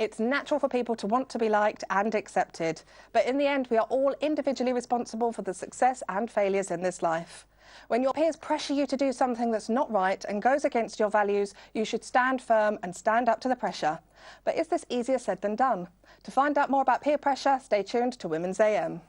It's natural for people to want to be liked and accepted, but in the end, we are all individually responsible for the success and failures in this life. When your peers pressure you to do something that's not right and goes against your values, you should stand firm and stand up to the pressure. But is this easier said than done? To find out more about peer pressure, stay tuned to Women's AM.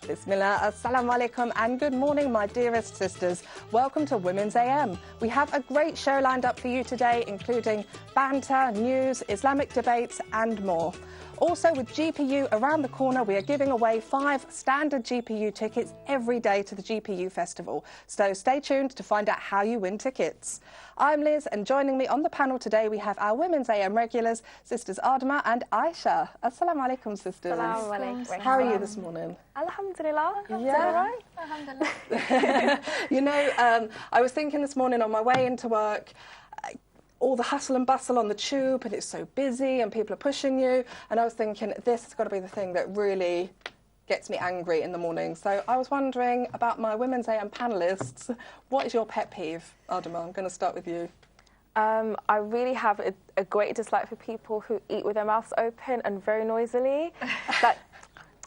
Bismillah, assalamu alaikum and good morning my dearest sisters. Welcome to Women's AM. We have a great show lined up for you today, including banter, news, Islamic debates and more. Also with GPU around the corner, we are giving away 5 standard GPU tickets every day to the GPU festival. So stay tuned to find out how you win tickets. I'm Liz and joining me on the panel today we have our Women's AM regulars, Sisters Adama and Aisha. Assalamu alaikum sisters. Assalamu alaikum. How are you this morning? Alhamdulillah. Yeah. Right? Alhamdulillah. You know, I was thinking this morning on my way into work, all the hustle and bustle on the tube and it's so busy and people are pushing you, and I was thinking this has got to be the thing that really gets me angry in the morning. So I was wondering about my Women's AM panellists, what is your pet peeve? Adama, I'm going to start with you. I really have a great dislike for people who eat with their mouths open and very noisily.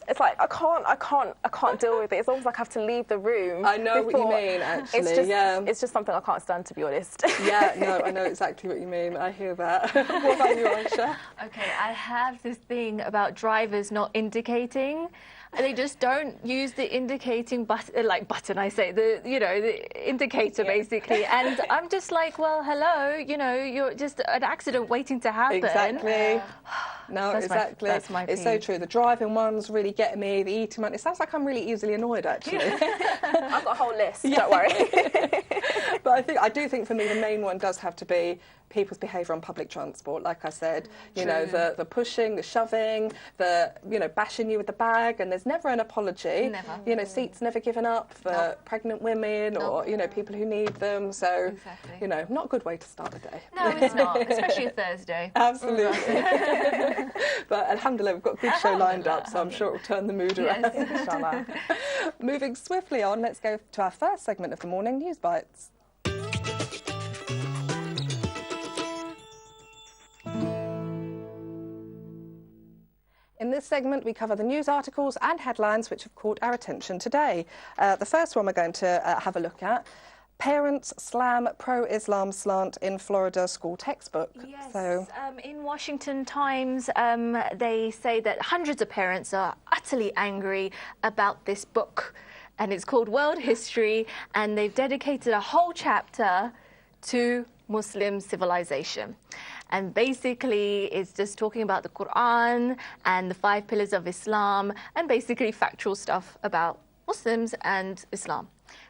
It's like I can't deal with it. It's almost like I have to leave the room. I know what you mean, actually. It's just something I can't stand, to be honest. Yeah, no, I know exactly what you mean. I hear that. What about you, Aisha? Okay, I have this thing about drivers not indicating. They just don't use the indicating button, I say, the indicator basically. And I'm just like, well, hello, you're just an accident waiting to happen. Exactly. No, That's exactly. that's my It's so peeve. true. The driving one's really getting me, the eating one. It sounds like I'm really easily annoyed, actually. I've got a whole list, don't worry. But I do think for me the main one does have to be people's behaviour on public transport. Like I said, you know, the pushing, the shoving, the bashing you with the bag, and there's never an apology. Never. You know, seats never given up for pregnant women or people who need them. So Exactly. not a good way to start the day. No, it's not, especially a Thursday. Absolutely. But alhamdulillah, we've got a good show lined up, so I'm sure it will turn the mood around, inshallah. Moving swiftly on, let's go to our first segment of the morning, News Bites. In this segment, we cover the news articles and headlines which have caught our attention today. The first one we're going to have a look at: Parents slam pro-Islam slant in Florida school textbook. Yes, So, in Washington Times, they say that hundreds of parents are utterly angry about this book, and it's called World History, and they've dedicated a whole chapter to Muslim civilization. And basically, it's just talking about the Quran and the 5 pillars of Islam, and basically factual stuff about Muslims and Islam.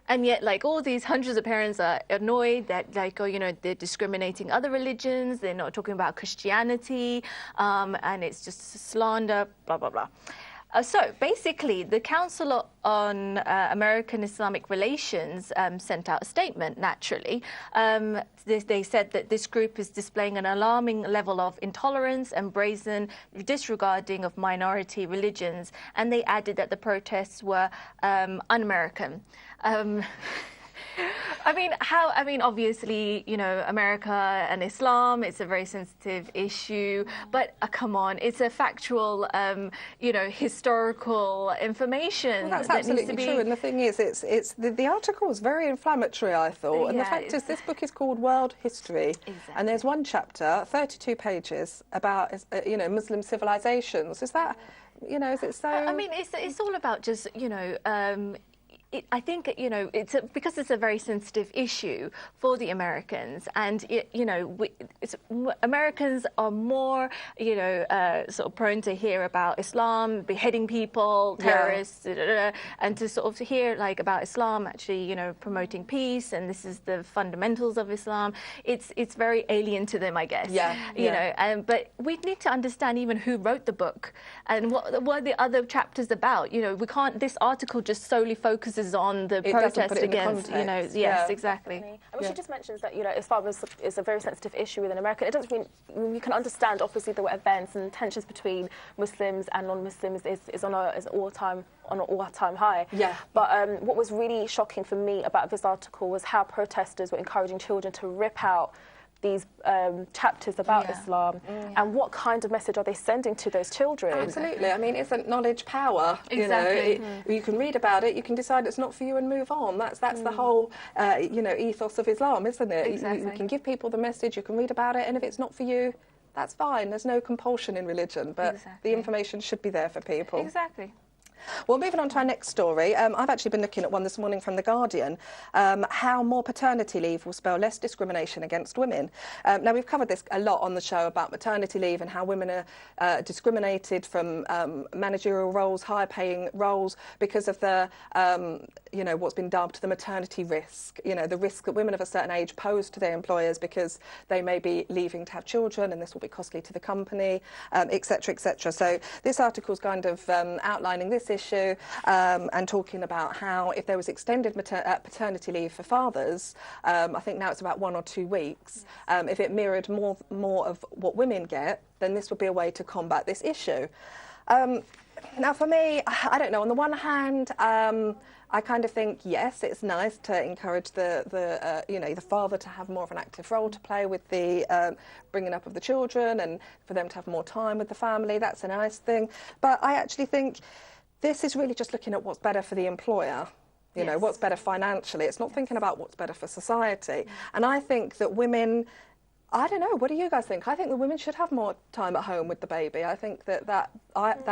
And yet, all these hundreds of parents are annoyed that, they're discriminating other religions, they're not talking about Christianity, and it's just slander, blah, blah, blah. So basically, the Council on American Islamic Relations sent out a statement, naturally. They said that this group is displaying an alarming level of intolerance and brazen disregarding of minority religions. And they added that the protests were un-American. Obviously, America and Islam, it's a very sensitive issue, but come on, it's a factual, historical information. well, that's that absolutely needs to be... true. And the thing is, the article was very inflammatory, I thought. And the Yeah, fact is, this book is called World History. Exactly. And there's one chapter, 32 pages, about, Muslim civilizations. Is that, is it so... It's all about just, I think, it's because it's a very sensitive issue for the Americans, and Americans are more, sort of prone to hear about Islam beheading people, terrorists, and to sort of hear about Islam actually, promoting peace, and this is the fundamentals of Islam. It's very alien to them, I guess. But we need to understand even who wrote the book and what are the other chapters about. We can't. This article just solely focuses focuses on the It doesn't protest put it in the against, you know, context. yes, Yeah. exactly. I mean, she just mentions that, you know, Islam is a very sensitive issue within America. It doesn't mean you can understand. Obviously, there were events and tensions between Muslims and non-Muslims is on an all-time high. Yeah. But what was really shocking for me about this article was how protesters were encouraging children to rip out these chapters about Islam, and what kind of message are they sending to those children? Absolutely. I mean, isn't knowledge power? Exactly. You know, you can read about it, you can decide it's not for you and move on. That's the whole, you know, ethos of Islam, isn't it? Exactly. You can give people the message, you can read about it, and if it's not for you, that's fine. There's no compulsion in religion, but Exactly. the information should be there for people. Exactly. Well, moving on to our next story, I've actually been looking at one this morning from The Guardian, how more paternity leave will spell less discrimination against women. Now, we've covered this a lot on the show about maternity leave and how women are discriminated from managerial roles, higher-paying roles, because of the, you know, what's been dubbed the maternity risk, you know, the risk that women of a certain age pose to their employers because they may be leaving to have children and this will be costly to the company, et cetera, et cetera. So this article's kind of outlining this issue and talking about how if there was extended paternity leave for fathers, I think now it's about 1 or 2 weeks, if it mirrored more of what women get, then this would be a way to combat this issue. Now, for me, I don't know. On the one hand, I kind of think, yes, it's nice to encourage you know, the father to have more of an active role to play with the bringing up of the children and for them to have more time with the family. That's a nice thing. But I actually think this is really just looking at what's better for the employer. You know, what's better financially. It's not thinking about what's better for society. And I think that women, I don't know, what do you guys think? I think the women should have more time at home with the baby. I think that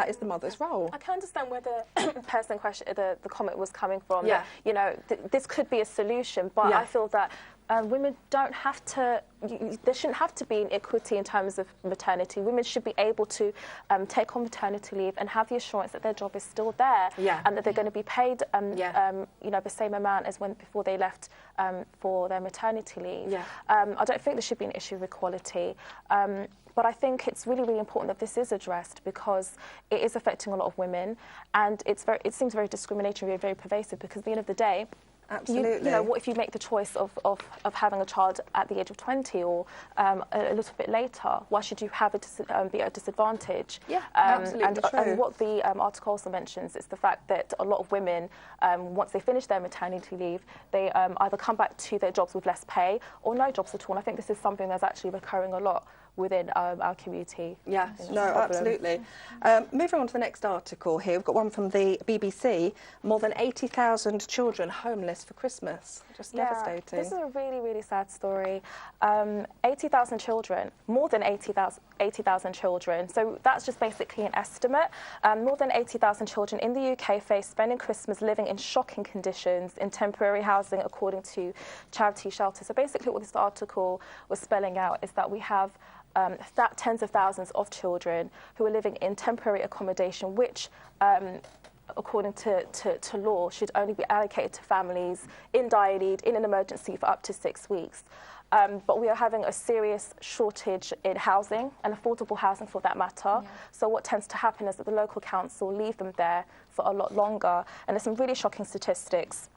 is the mother's role. I can understand where the person question, the comment was coming from. Yeah. That, you know, this could be a solution, but I feel that women don't have to. There shouldn't have to be an equity in terms of maternity. Women should be able to take on maternity leave and have the assurance that their job is still there, and that they're going to be paid, you know, the same amount as before they left for their maternity leave. I don't think there should be an issue of equality. But I think it's really, really important that this is addressed because it is affecting a lot of women, and it seems very discriminatory, very pervasive. Because at the end of the day, absolutely, you know, what if you make the choice of having a child at the age of 20 or a little bit later? Why should you have it be at a disadvantage? Absolutely true. And what the article also mentions is the fact that a lot of women, once they finish their maternity leave, they either come back to their jobs with less pay or no jobs at all. And I think this is something that's actually recurring a lot within our community. Yeah, no, absolutely. Moving on to the next article here, we've got one from the BBC. More than 80,000 children homeless for Christmas. Just devastating. This is a really, really sad story. 80,000 children, more than 80,000 children. So that's just basically an estimate. More than 80,000 children in the UK face spending Christmas living in shocking conditions in temporary housing, according to Charity Shelter. So basically what this article was spelling out is that we have tens of thousands of children who are living in temporary accommodation, which, according to law, should only be allocated to families in dire need, in an emergency, for up to 6 weeks. But we are having a serious shortage in housing, and affordable housing for that matter. So what tends to happen is that the local council leave them there for a lot longer. And there's some really shocking statistics.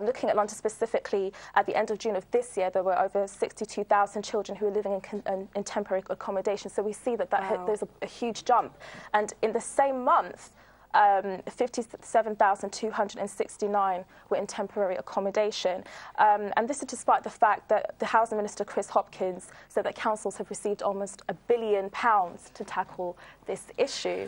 Looking at London specifically, at the end of June of this year, there were over 62,000 children who were living in temporary accommodation. So we see that there's a huge jump. And in the same month, 57,269 were in temporary accommodation. And this is despite the fact that the Housing Minister, Chris Hopkins, said that councils have received almost £1 billion to tackle this issue.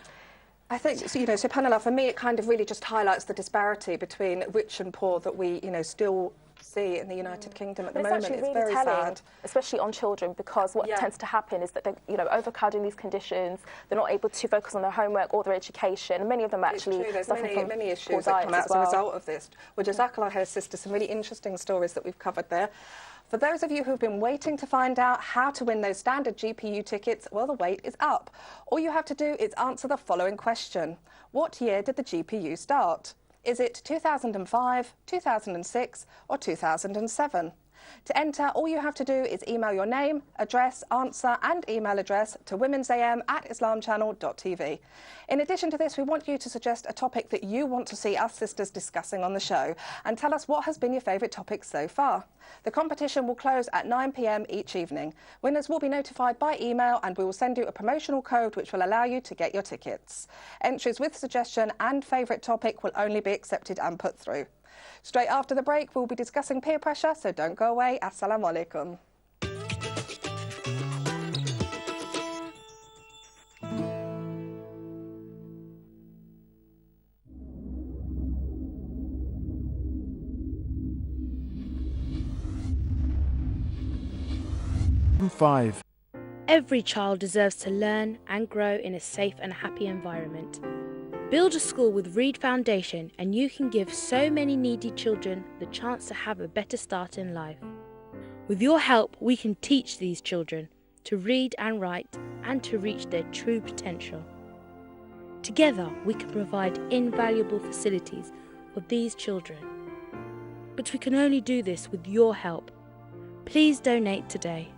I think, so, you know, so Pamela, for me, it kind of really just highlights the disparity between rich and poor that we, you know, still see in the United Kingdom at the moment. It's It's really very telling, sad. especially on children, because what tends to happen is that they're, you know, overcrowding these conditions. They're not able to focus on their homework or their education. Many of them actually suffer from many poor issues that come out diets as a result of this. Well, Jazakallah Khair, sister, some really interesting stories that we've covered there. For those of you who've been waiting to find out how to win those standard GPU tickets, well, the wait is up. All you have to do is answer the following question. What year did the GPU start? Is it 2005, 2006 or 2007? To enter, all you have to do is email your name, address, answer and email address to womensam@islamchannel.tv. In addition to this, we want you to suggest a topic that you want to see us sisters discussing on the show and tell us what has been your favourite topic so far. The competition will close at 9 p.m. each evening. Winners will be notified by email and we will send you a promotional code which will allow you to get your tickets. Entries with suggestion and favourite topic will only be accepted and put through. Straight after the break, we'll be discussing peer pressure, so don't go away. Assalamu alaikum. Five. Every child deserves to learn and grow in a safe and happy environment. Build a school with Reed Foundation and you can give so many needy children the chance to have a better start in life. With your help, we can teach these children to read and write and to reach their true potential. Together, we can provide invaluable facilities for these children. But we can only do this with your help. Please donate today.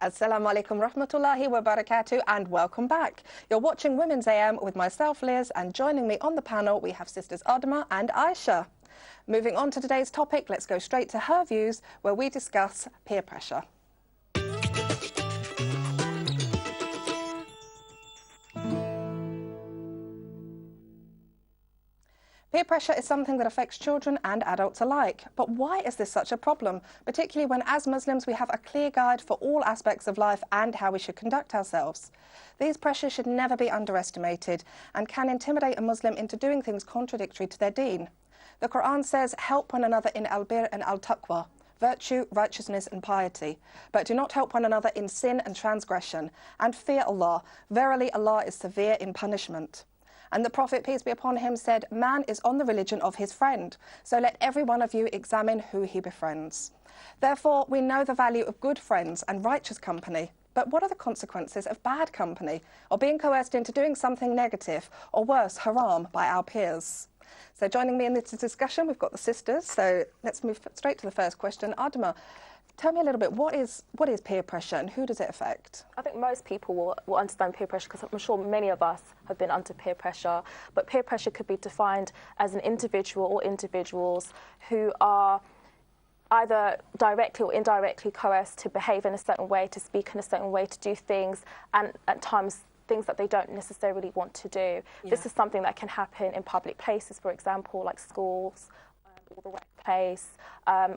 Assalamu alaikum rahmatullahi wa barakatuh and welcome back. You're watching Women's AM with myself, Liz, and joining me on the panel we have sisters Adama and Aisha. Moving on to today's topic, let's go straight to her views where we discuss peer pressure. Peer pressure is something that affects children and adults alike. But why is this such a problem, particularly when as Muslims we have a clear guide for all aspects of life and how we should conduct ourselves? These pressures should never be underestimated and can intimidate a Muslim into doing things contradictory to their deen. The Quran says, help one another in al-bir and al-taqwa, virtue, righteousness and piety, but do not help one another in sin and transgression, and fear Allah. Verily Allah is severe in punishment. And the Prophet, peace be upon him, said, man is on the religion of his friend, so let every one of you examine who he befriends. Therefore, we know the value of good friends and righteous company. But what are the consequences of bad company, or being coerced into doing something negative, or worse, haram, by our peers? So joining me in this discussion, we've got the sisters. So let's move straight to the first question. Adama, tell me a little bit, what is peer pressure and who does it affect? I think most people will understand peer pressure because I'm sure many of us have been under peer pressure. But peer pressure could be defined as an individual or individuals who are either directly or indirectly coerced to behave in a certain way, to speak in a certain way, to do things, and at times things that they don't necessarily want to do. Yeah. This is something that can happen in public places, for example, like schools, or the workplace,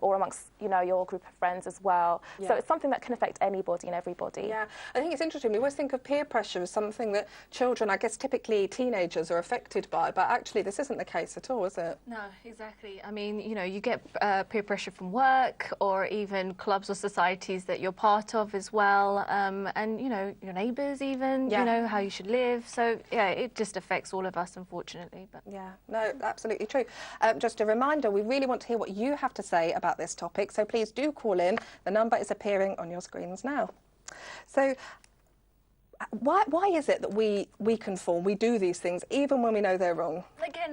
or amongst, your group of friends as well. Yeah. So it's something that can affect anybody and everybody. Yeah, I think it's interesting. We always think of peer pressure as something that children, I guess typically teenagers, are affected by, but actually this isn't the case at all, is it? No, exactly. I mean, you get peer pressure from work or even clubs or societies that you're part of as well, and, your neighbours even, how you should live. So, yeah, it just affects all of us, unfortunately. But yeah, no, absolutely true. Just a reminder, we really want to hear what you have to say about this topic, so please do call in. The number is appearing on your screens now. So why is it that we conform, we do these things even when we know they're wrong? Again,